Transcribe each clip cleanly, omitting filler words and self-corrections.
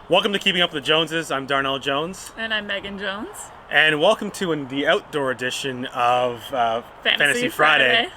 Welcome to Keeping Up with the Joneses. I'm Darnell Jones. And I'm Megan Jones. And welcome to the outdoor edition of Fantasy Friday.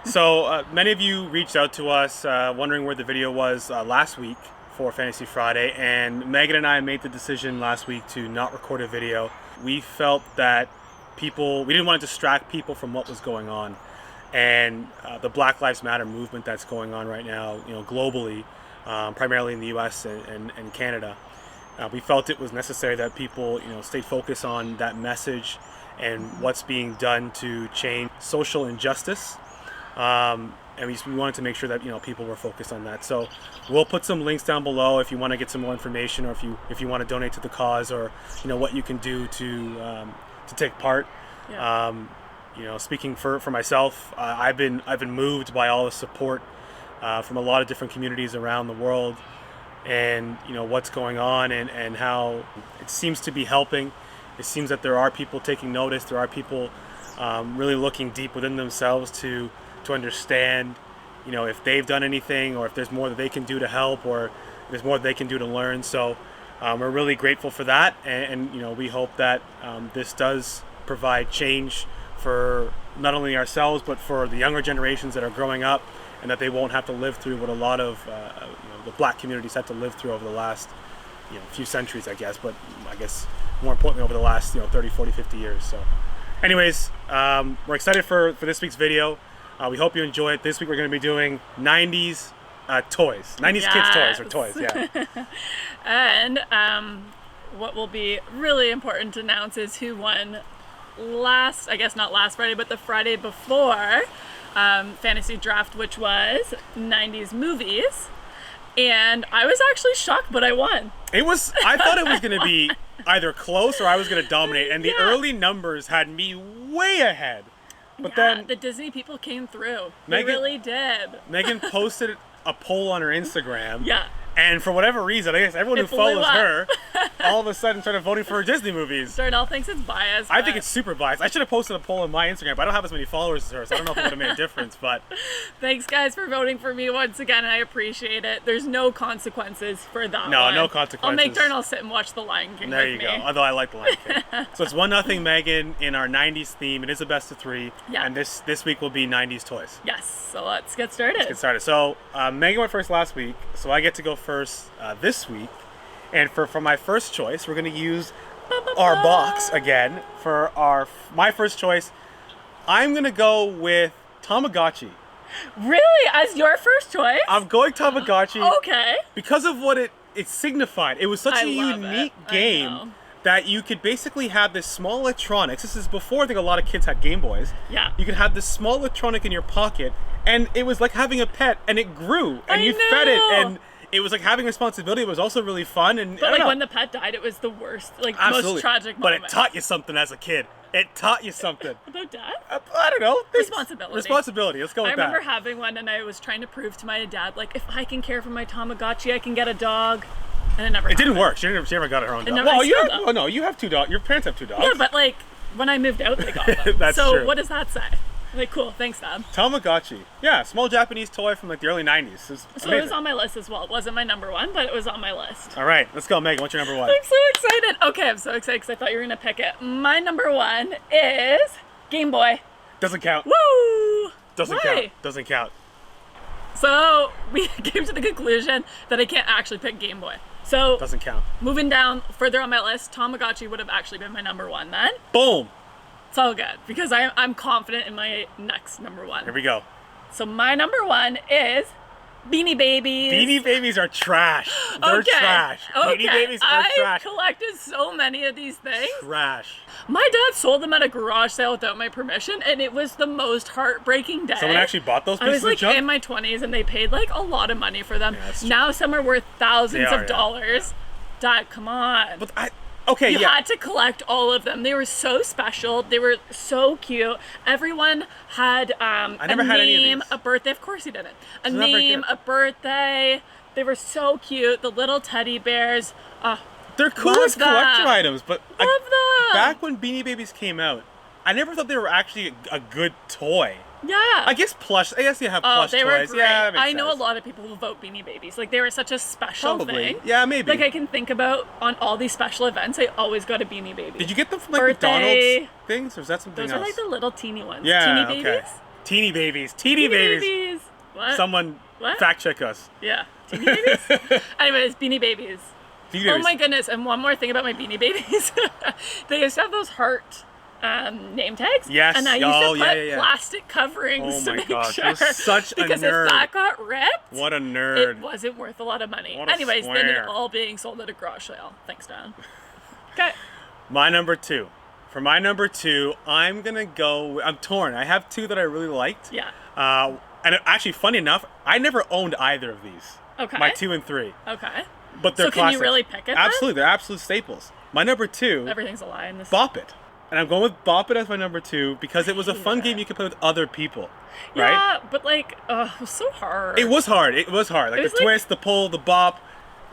So many of you reached out to us wondering where the video was last week for Fantasy Friday, and Megan and I made the decision last week to not record a video. We felt that we didn't want to distract people from what was going on, and the Black Lives Matter movement that's going on right now, globally, primarily in the U.S. and Canada. We felt it was necessary that people, stay focused on that message and what's being done to change social injustice. And we wanted to make sure that people were focused on that. So we'll put some links down below if you want to get some more information, or if you want to donate to the cause, or what you can do to take part. Yeah. Speaking for myself, I've been moved by all the support from a lot of different communities around the world. And what's going on, and how it seems to be helping. It seems that there are people taking notice. There are people really looking deep within themselves to understand, if they've done anything, or if there's more that they can do to help, or if there's more that they can do to learn. So we're really grateful for that, and we hope that this does provide change for not only ourselves, but for the younger generations that are growing up, and that they won't have to live through what a lot of the black communities had to live through over the last few centuries, I guess, but I guess more importantly over the last 30, 40, 50 years. So anyways, we're excited for this week's video. We hope you enjoy it. This week we're going to be doing 90s toys. 90s kids toys, or toys, yeah. And what will be really important to announce is who won not last Friday, but the Friday before fantasy draft, which was 90s movies. And I was actually shocked, but I won. I thought it was going to be either close or I was going to dominate. And the early numbers had me way ahead. But then the Disney people came through. They really did. Megan posted a poll on her Instagram. Yeah. And for whatever reason, I guess everyone who follows her all of a sudden started voting for her Disney movies. Darnell thinks it's biased. I think it's super biased. I should have posted a poll on my Instagram, but I don't have as many followers as her, so I don't know if it would have made a difference. But thanks, guys, for voting for me once again. I appreciate it. There's no consequences for that. No consequences. I'll make Darnell sit and watch The Lion King. There you go. Although I like The Lion King. So it's 1-0 Megan in our 90s theme. It is a best of 3. Yeah. And this week will be 90s toys. Yes. So let's get started. So Megan went first last week, so I get to go first this week. And for my first choice, we're going to use our box again for my first choice. I'm going to go with Tamagotchi. Really? As your first choice? I'm going Tamagotchi. Okay. Because of what it signified. It was such a unique game that you could basically have this small electronics. This is before I think a lot of kids had Game Boys. Yeah. You could have this small electronic in your pocket, and it was like having a pet, and it grew, and you fed it, and it was like having responsibility. It was also really fun, and but when the pet died, it was the worst, most tragic moment. But it taught you something as a kid. It taught you something. About death? I don't know. Responsibility. Let's go with that. I remember having one, and I was trying to prove to my dad, if I can care for my Tamagotchi, I can get a dog. And it never happened. Didn't work. She never got her own dog. You have 2 dogs. Your parents have 2 dogs. Yeah, but when I moved out, they got them. That's so true. What does that say? Cool, thanks, Dad. Tamagotchi. Yeah, small Japanese toy from the early 90s. It was on my list as well. It wasn't my number 1, but it was on my list. All right, let's go, Megan. What's your number 1? I'm so excited. Okay, I'm so excited because I thought you were going to pick it. My number 1 is Game Boy. Doesn't count. Woo! Doesn't count. Doesn't count. So we came to the conclusion that I can't actually pick Game Boy. So doesn't count. Moving down further on my list, Tamagotchi would have actually been my number 1 then. Boom. It's all good because I'm confident in my next number 1. Here we go. So my number 1 is Beanie Babies. Beanie Babies are trash. They're trash. Okay. Beanie Babies are trash. I collected so many of these things. Trash. My dad sold them at a garage sale without my permission, and it was the most heartbreaking day. Someone actually bought those pieces of junk? I was in my 20s, and they paid a lot of money for them. Yeah, now some are worth thousands of dollars. Yeah. Dad, come on. But you had to collect all of them. They were so special. They were so cute. Everyone had a name, a birthday. Of course you didn't. A name, a birthday. They were so cute. The little teddy bears. They're cool as collector items, but love them. Back when Beanie Babies came out, I never thought they were actually a good toy. Yeah. I guess plush. I guess you have plush they were toys. great. Yeah, that makes I know sense. a lot of people who vote Beanie Babies. Like, they were such a special Probably. thing. Yeah, maybe. Like, I can think about on all these special events, I always got a Beanie Baby. Did you get them from like Birthday. McDonald's things, or is that something Those else? are like the little teeny ones. Yeah, Teeny okay. babies? Teeny babies. Teeny babies. What? Someone What? fact check us. Yeah. Teeny babies? Anyways, Beanie Babies. Beanie Oh Babies. my goodness, and one more thing about my Beanie Babies. They used to have those heart name tags. Yes. And I used to put yeah. plastic coverings Oh to my make gosh, sure. you're such a because nerd. if that got ripped, What a nerd. it wasn't worth a lot of money. What a Anyways, then square. it all being sold at a garage sale. Thanks, Dan. Okay. My number 2. For my number 2, I'm gonna go. I'm torn. I have 2 that I really liked. Yeah. And actually, funny enough, I never owned either of these. Okay. My 2 and 3. Okay. But they're So can classics. you really pick it then? Absolutely, they're absolute staples. My number 2, Everything's a lie in this. Bop It. And I'm going with Bop It as my number 2 because it was a fun Yeah. game you could play with other people. Right? Yeah, but like, it was so hard. It was hard. It was hard. Like was the like- twist, the pull, the bop.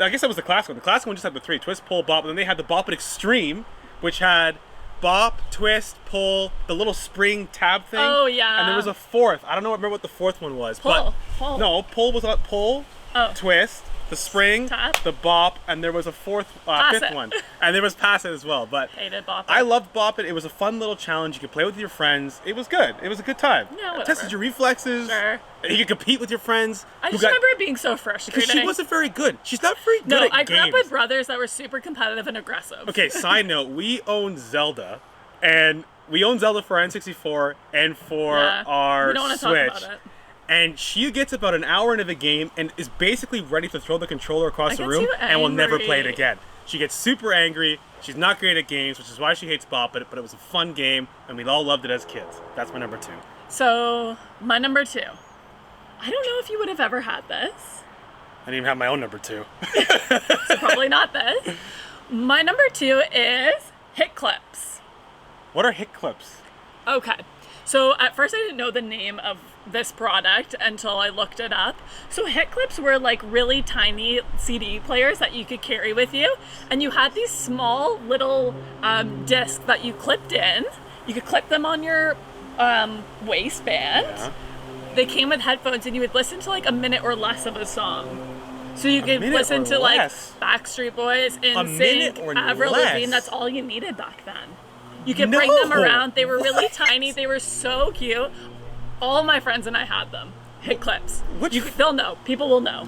I guess that was the classic one. The classic one just had the 3: twist, pull, bop. And then they had the Bop It Extreme, which had bop, twist, pull, the little spring tab thing. Oh, yeah. And there was a 4th. I don't remember what the 4th one was. Pull. But no, pull was not pull. Oh. Twist, the spring, Tap. the bop, and there was a 5th It. one. And there was Pass It as well. But Hated Bop It. I loved Bop It. It was a fun little challenge. You could play with your friends. It was good. It was a good time. Yeah, It whatever. tested your reflexes. Sure. You could compete with your friends. I who just got- remember it being so frustrating. because she wasn't very good. She's not very good No, at I grew up games. with brothers that were super competitive and aggressive. Okay, side note, we owned Zelda, and we owned Zelda for our N64 and for Yeah, our we don't want to Switch. talk about it. And she gets about an hour into the game and is basically ready to throw the controller across I the get room too and will never play it angry. again. She gets super angry. She's not great at games, which is why she hates Bop It, but it was a fun game, and we all loved it as kids. That's my number 2. So, my number 2. I don't know if you would have ever had this. I didn't even have my own number 2. So probably not this. My number 2 is hit clips. What are hit clips? Okay. So at first I didn't know the name of this product until I looked it up. So hit clips were like really tiny CD players that you could carry with you. And you had these small little discs that you clipped in. You could clip them on your waistband. Yeah. They came with headphones and you would listen to like a minute or less of a song. So you could minute listen or to like less? Backstreet Boys, minute NSYNC, or Avril less? Lavigne. That's all you needed back then. You could bring them No! around. They were really What? tiny. They were so cute. All my friends and I had them. Hit clips. Which They'll know. People will know.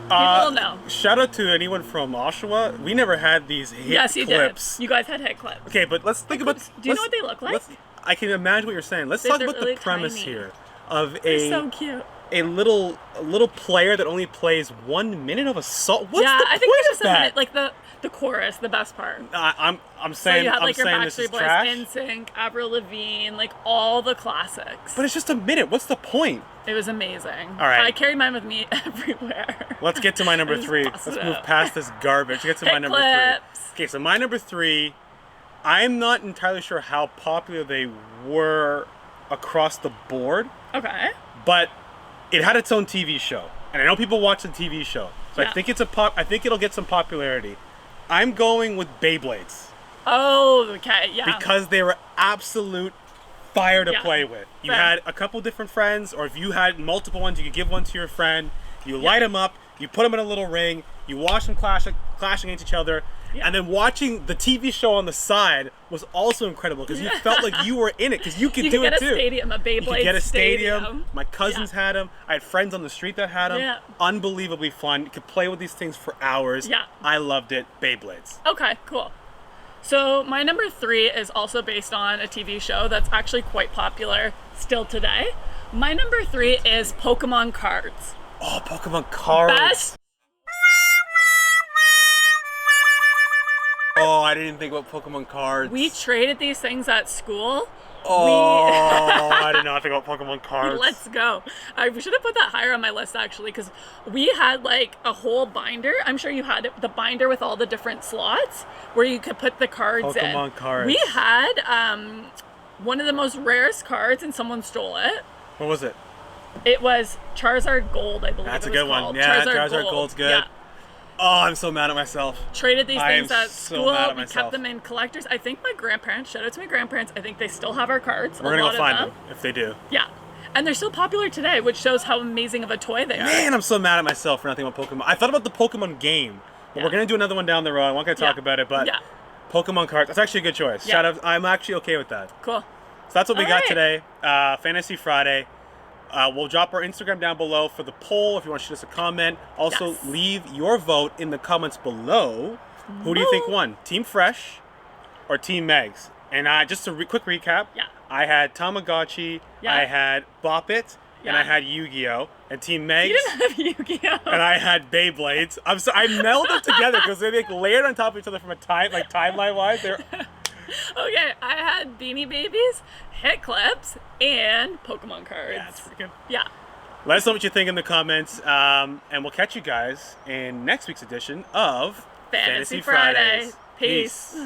People will know. Shout out to anyone from Oshawa. We never had these hit Yes, you clips. did. You guys had hit clips. Okay, but let's think about. clips. Do you know what they look like? I can imagine what you're saying. Let's They're talk about really the premise tiny. here of They're so cute. a little player that only plays 1 minute of a song. What's Yeah, the I think point they're of just that? like the chorus, the best part. I'm So saying you had I'm like your saying this is Backstreet Boys, trash. NSYNC, Avril Lavigne, like all the classics. But it's just a minute. What's the point? It was amazing. All right. I carried mine with me everywhere. Let's get to my number Just 3. bust Let's it move out. past this garbage. Get to my Hit number clips. 3. Okay, so my number 3, I'm not entirely sure how popular they were across the board, Okay. but it had its own TV show, and I know people watch the TV show, so Yeah. I think I think it'll get some popularity. I'm going with Beyblades Oh, okay. Yeah. because they were absolute fire to Yeah. play with. You Fair. had a couple different friends, or if you had multiple ones, you could give one to your friend. You light them up, you put them in a little ring, you watch them clash against each other, Yeah. and then watching the TV show on the side was also incredible because you felt like you were in it because you could you do could it get a too. stadium, a Beyblade You could get a stadium. stadium. My cousins Yeah. had them. I had friends on the street that had them. Yeah. Unbelievably fun. You could play with these things for hours. Yeah. I loved it. Beyblades. Okay, cool. So my number 3 is also based on a TV show that's actually quite popular still today. My number 3 is Pokemon cards. Oh, Pokemon cards. Best. Oh, I didn't think about Pokemon cards. We traded these things at school. Oh, I did not think about Pokemon cards. Let's go. I should have put that higher on my list actually, because we had like a whole binder. I'm sure you had it, the binder with all the different slots where you could put the cards in. Pokemon cards. We had one of the most rarest cards, and someone stole it. What was it? It was Charizard Gold, I believe. That's it a was good one. called. Yeah, Charizard Gold's good. Yeah. Oh, I'm so mad at myself. Traded these I things am at so school. mad at We myself. kept them in collectors. I think my grandparents, shout out to my grandparents, I think they still have our cards. We're gonna go find them if they do. Yeah. And they're still popular today, which shows how amazing of a toy they are. Man, I'm so mad at myself for nothing about Pokemon. I thought about the Pokemon game, but we're gonna do another one down the road. I'm not gonna talk about it, but Pokemon cards, that's actually a good choice. Shout out, I'm actually okay with that. Cool. So that's what we got right. today. Fantasy Friday. We'll drop our Instagram down below for the poll if you want to shoot us a comment. Also, leave your vote in the comments below. Who do you think won? Team Fresh or Team Megs? And just a quick recap. Yeah. I had Tamagotchi, I had Bop It, and I had Yu-Gi-Oh! And Team Megs. You didn't have Yu-Gi-Oh! And I had Beyblades. I melded them together because they're like layered on top of each other from a timeline-wise. They're... Okay, I had Beanie Babies, Hit Clips, and Pokemon cards. Yeah, that's pretty good. Yeah. Let us know what you think in the comments, and we'll catch you guys in next week's edition of Fantasy Friday. Peace.